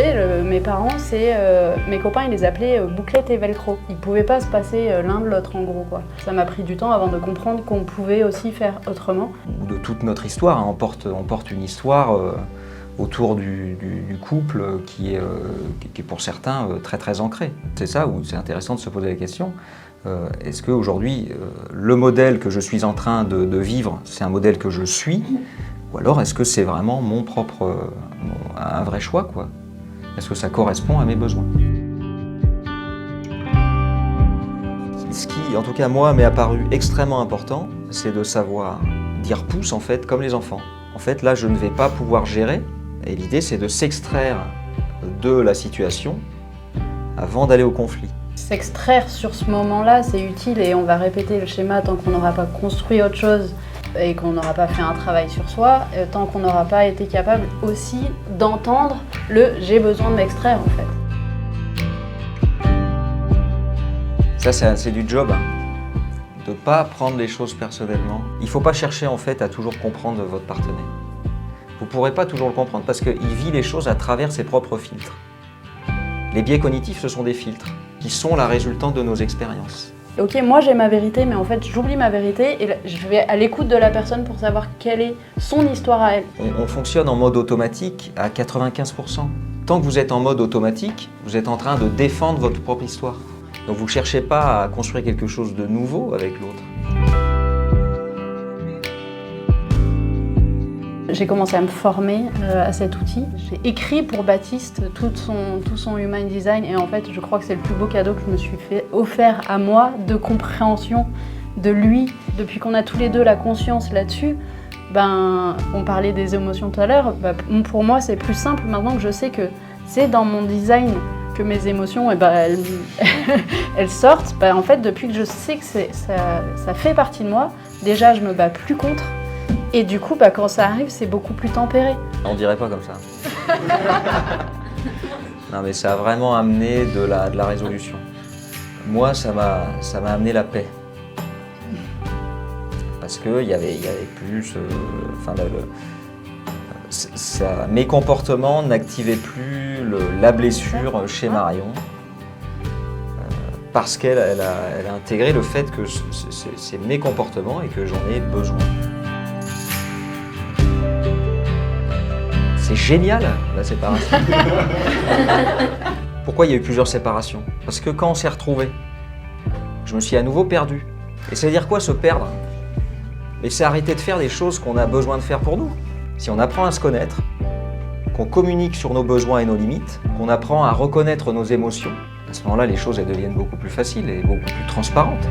partagé, mes parents, mes copains, ils les appelaient bouclette et velcro. Ils pouvaient pas se passer l'un de l'autre en gros, quoi. Ça m'a pris du temps avant de comprendre qu'on pouvait aussi faire autrement. De toute notre histoire, hein, on porte une histoire autour du couple qui est pour certains très très ancrée. C'est ça où c'est intéressant de se poser la question. Est-ce qu'aujourd'hui, le modèle que je suis en train de vivre, c'est un modèle que je suis, ou alors est-ce que c'est vraiment un vrai choix, quoi? Est-ce que ça correspond à mes besoins? Ce qui, en tout cas moi, m'est apparu extrêmement important, c'est de savoir dire pouce, en fait, comme les enfants. En fait, là, je ne vais pas pouvoir gérer, et l'idée, c'est de s'extraire de la situation avant d'aller au conflit. S'extraire sur ce moment-là, c'est utile et on va répéter le schéma tant qu'on n'aura pas construit autre chose et qu'on n'aura pas fait un travail sur soi, tant qu'on n'aura pas été capable aussi d'entendre le « j'ai besoin de m'extraire » en fait. Ça, c'est du job, hein. De ne pas prendre les choses personnellement. Il ne faut pas chercher en fait à toujours comprendre votre partenaire. Vous ne pourrez pas toujours le comprendre parce qu'il vit les choses à travers ses propres filtres. Les biais cognitifs, ce sont des filtres qui sont la résultante de nos expériences. Ok, moi j'ai ma vérité, mais en fait j'oublie ma vérité et je vais à l'écoute de la personne pour savoir quelle est son histoire à elle. On fonctionne en mode automatique à 95%. Tant que vous êtes en mode automatique, vous êtes en train de défendre votre propre histoire. Donc vous ne cherchez pas à construire quelque chose de nouveau avec l'autre. J'ai commencé à me former à cet outil. J'ai écrit pour Baptiste tout son Human Design et en fait je crois que c'est le plus beau cadeau que je me suis offert à moi de compréhension de lui. Depuis qu'on a tous les deux la conscience là-dessus, on parlait des émotions tout à l'heure, pour moi c'est plus simple maintenant que je sais que c'est dans mon design que mes émotions elles sortent. En fait depuis que je sais que ça fait partie de moi, déjà je me bats plus contre. Et du coup, quand ça arrive, c'est beaucoup plus tempéré. On dirait pas comme ça. Non mais ça a vraiment amené de la résolution. Moi, ça m'a amené la paix. Parce qu'il y avait plus... mes comportements n'activaient plus la blessure chez Marion. Parce qu'elle a intégré le fait que c'est mes comportements et que j'en ai besoin. C'est génial, la séparation. Pourquoi il y a eu plusieurs séparations? Parce que quand on s'est retrouvés, je me suis à nouveau perdu. Et ça veut dire quoi, se perdre? Mais c'est arrêter de faire des choses qu'on a besoin de faire pour nous. Si on apprend à se connaître, qu'on communique sur nos besoins et nos limites, qu'on apprend à reconnaître nos émotions, à ce moment-là, les choses elles deviennent beaucoup plus faciles et beaucoup plus transparentes.